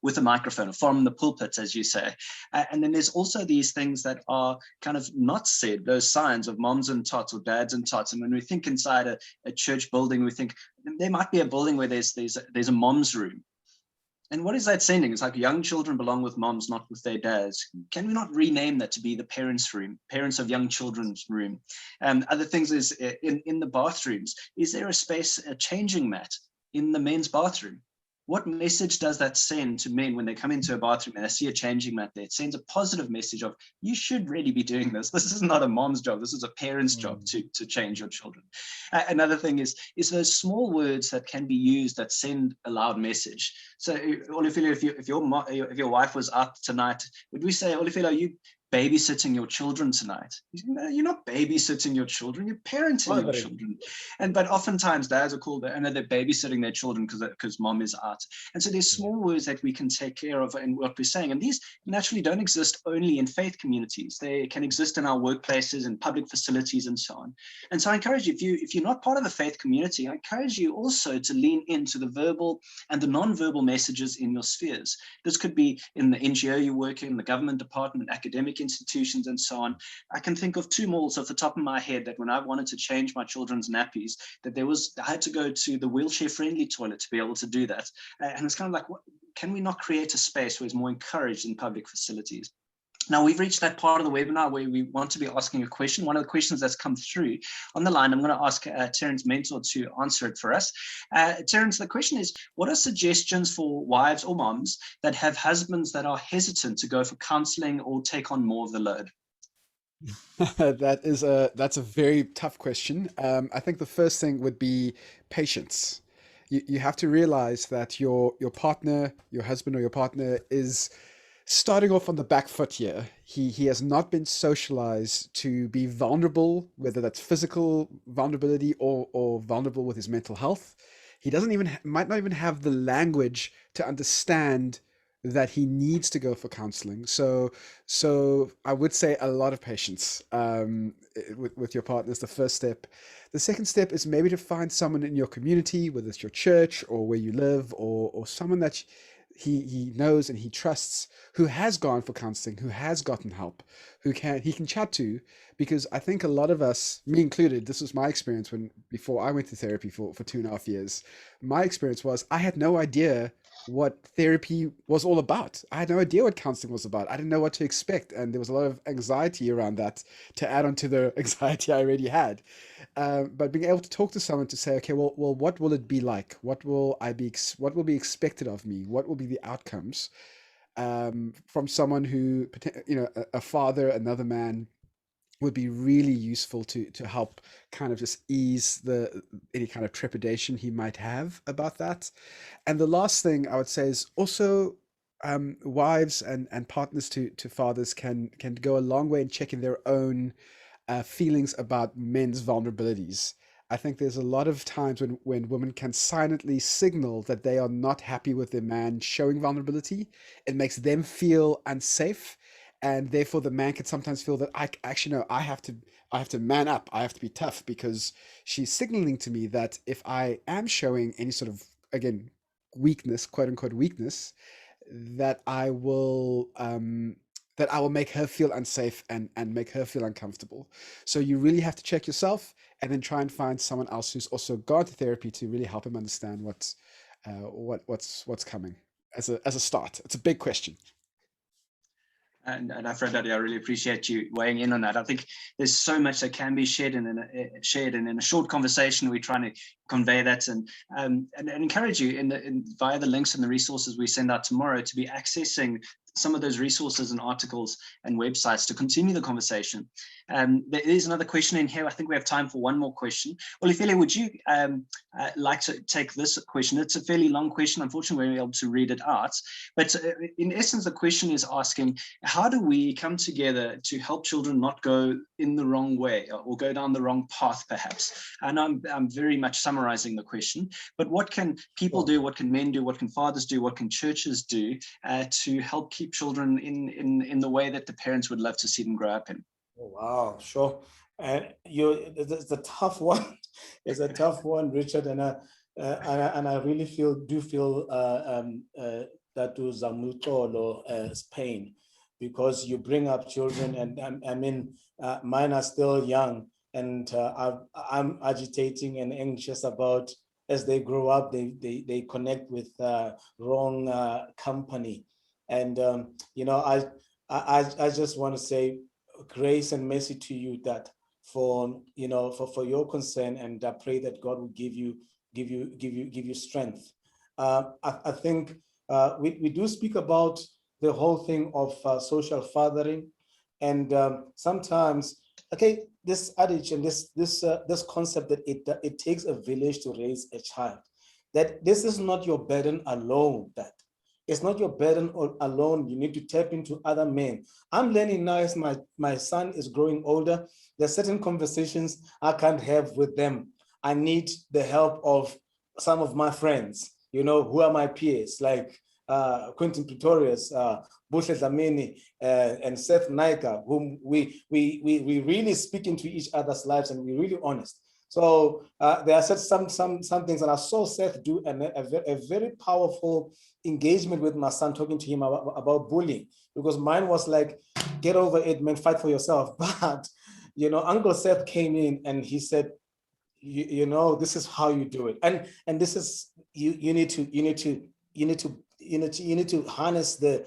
with a microphone, from the pulpit, as you say. And then there's also these things that are kind of not said, those signs of moms and tots or dads and tots. And when we think inside a church building, we think there might be a building where there's a mom's room. And what is that sending? It's like young children belong with moms, not with their dads. Can we not rename that to be the parents' room, parents of young children's room? Other things is in the bathrooms, is there a space, a changing mat in the men's bathroom? What message does that send to men when they come into a bathroom and they see a changing mat there? It sends a positive message of, you should really be doing this. This is not a mom's job. This is a parent's job to change your children. Another thing is those small words that can be used that send a loud message. So Olefile, if your wife was out tonight, would we say, Olefile, are you babysitting your children tonight? You're not babysitting your children, you're parenting your children. But oftentimes dads are called, and they're babysitting their children because mom is out. And so there's small words that we can take care of in what we're saying. And these naturally don't exist only in faith communities. They can exist in our workplaces and public facilities and so on. And so I encourage you, if you're not part of a faith community, I encourage you also to lean into the verbal and the non-verbal messages in your spheres. This could be in the NGO you work in, the government department, academic institutions, and so on. I can think of two malls off the top of my head that when I wanted to change my children's nappies, that I had to go to the wheelchair-friendly toilet to be able to do that. And it's kind of like, can we not create a space where it's more encouraged in public facilities? Now, we've reached that part of the webinar where we want to be asking a question. One of the questions that's come through on the line, I'm going to ask Terence Mentor to answer it for us. Terence, the question is, what are suggestions for wives or moms that have husbands that are hesitant to go for counseling or take on more of the load? That's a very tough question. I think the first thing would be patience. You have to realize that your partner, your husband or your partner is starting off on the back foot here. He has not been socialized to be vulnerable, whether that's physical vulnerability or vulnerable with his mental health. He might not even have the language to understand that he needs to go for counseling. So I would say a lot of patience with your partner is the first step. The second step is maybe to find someone in your community, whether it's your church or where you live, or someone that he knows and he trusts, who has gone for counseling, who has gotten help, he can chat to. Because I think a lot of us, me included, this was my experience before I went to therapy for 2.5 years. My experience was I had no idea what therapy was all about. I had no idea what counseling was about. I didn't know what to expect, and there was a lot of anxiety around that to add on to the anxiety I already had. But being able to talk to someone to say, okay, well, what will it be like? What will be expected of me? What will be the outcomes? From someone who, a father, another man, would be really useful to help kind of just ease any kind of trepidation he might have about that. And the last thing I would say is also wives and partners to fathers can go a long way in checking their own feelings about men's vulnerabilities. I think there's a lot of times when women can silently signal that they are not happy with their man showing vulnerability. It makes them feel unsafe. And therefore the man can sometimes feel that I have to man up. I have to be tough, because she's signaling to me that if I am showing any sort of, again, weakness, quote unquote weakness, that I will make her feel unsafe and make her feel uncomfortable. So you really have to check yourself, and then try and find someone else who's also gone to therapy to really help him understand what's coming as a start. It's a big question. And AfroDaddy, I really appreciate you weighing in on that. I think there's so much that can be shared, and in a short conversation, we're trying to convey that and encourage you via the links and the resources we send out tomorrow to be accessing some of those resources and articles and websites to continue the conversation. There is another question in here. I think we have time for one more question. Olefile, would you like to take this question? It's a fairly long question. Unfortunately, we won't be able to read it out. But in essence, the question is asking, how do we come together to help children not go in the wrong way or go down the wrong path, perhaps? And I'm very much summarizing the question. But what can people do? What can men do? What can fathers do? What can churches do to help keep children in the way that the parents would love to see them grow up in? Oh, wow, sure. And it's a tough one. It's a tough one, Richard, and I really feel that to Zamultolo Spain, because you bring up children, and I mean, mine are still young, and I'm agitating and anxious about, as they grow up, they connect with wrong company. And I just want to say grace and mercy to you, that for your concern, and I pray that God will give you give you strength. I think we do speak about the whole thing of social fathering, and sometimes, okay, this adage and this concept that it takes a village to raise a child, that this is not your burden alone, that it's not your burden alone. You need to tap into other men. I'm learning now as my son is growing older, there's certain conversations I can't have with them. I need the help of some of my friends, who are my peers, like Quentin Pretorius, Bushe Dlamini, and Seth Naika, whom we really speak into each other's lives, and we're really honest. So there are some things that I saw Seth do, and a very powerful engagement with my son, talking to him about bullying, because mine was like, get over it, man, fight for yourself. But Uncle Seth came in and he said, this is how you do it, and this is you need to harness the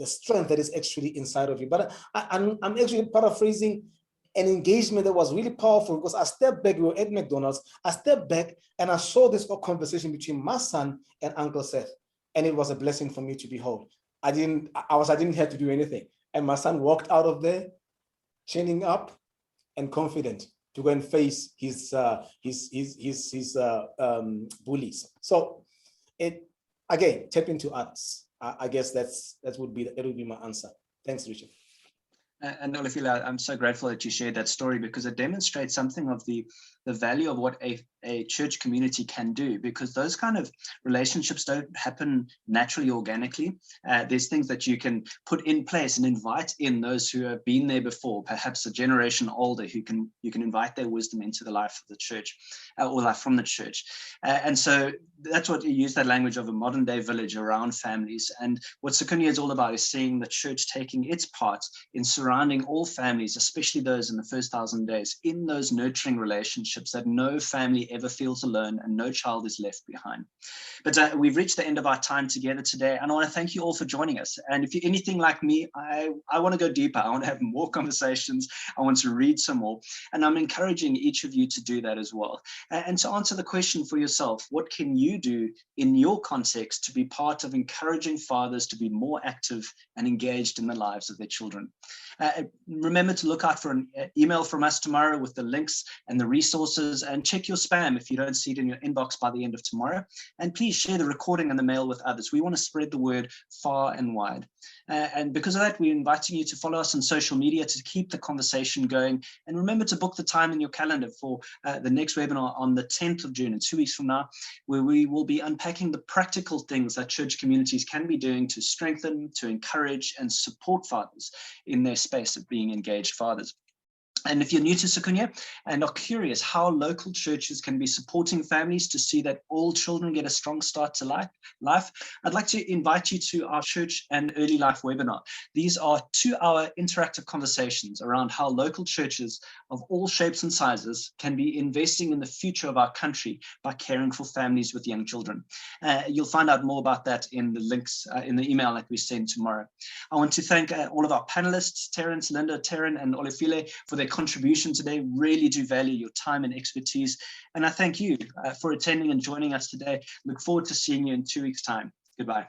strength that is actually inside of you. But I'm actually paraphrasing an engagement that was really powerful, because I stepped back. We were at McDonald's. I stepped back and I saw this conversation between my son and Uncle Seth, and it was a blessing for me to behold. I didn't have to do anything, and my son walked out of there, chinning up and confident to go and face his bullies. So again, tap into others. I guess that would be my answer. Thanks, Richard. And Olefile, I'm so grateful that you shared that story, because it demonstrates something of the value of what a church community can do, because those kind of relationships don't happen naturally, organically. There's things that you can put in place and invite in those who have been there before, perhaps a generation older, who you can invite their wisdom into the life of the church, or life from the church. And so that's what you use, that language of a modern day village around families. And what Sikunye is all about is seeing the church taking its part in surrounding all families, especially those in the first 1,000 days, in those nurturing relationships that no family ever feels alone and no child is left behind. But we've reached the end of our time together today, and I want to thank you all for joining us. And if you're anything like me, I want to go deeper. I want to have more conversations. I want to read some more, and I'm encouraging each of you to do that as well. And to answer the question for yourself, what can you do in your context to be part of encouraging fathers to be more active and engaged in the lives of their children? Remember to look out for an email from us tomorrow with the links and the resources, and check your spam if you don't see it in your inbox by the end of tomorrow. And please share the recording and the mail with others. We want to spread the word far and wide. And because of that, we're inviting you to follow us on social media to keep the conversation going. And remember to book the time in your calendar for the next webinar on the 10th of June, in 2 weeks from now, where we will be unpacking the practical things that church communities can be doing to strengthen, to encourage, and support fathers in their space of being engaged fathers. And if you're new to Sikunye and are curious how local churches can be supporting families to see that all children get a strong start to life, I'd like to invite you to our Church and Early Life webinar. These are 2-hour interactive conversations around how local churches of all shapes and sizes can be investing in the future of our country by caring for families with young children. You'll find out more about that in the links in the email that we send tomorrow. I want to thank all of our panelists, Terence, Linda, Terran, and Olefile, for their contribution today. Really do value your time and expertise. And I thank you for attending and joining us today. Look forward to seeing you in 2 weeks' time. Goodbye.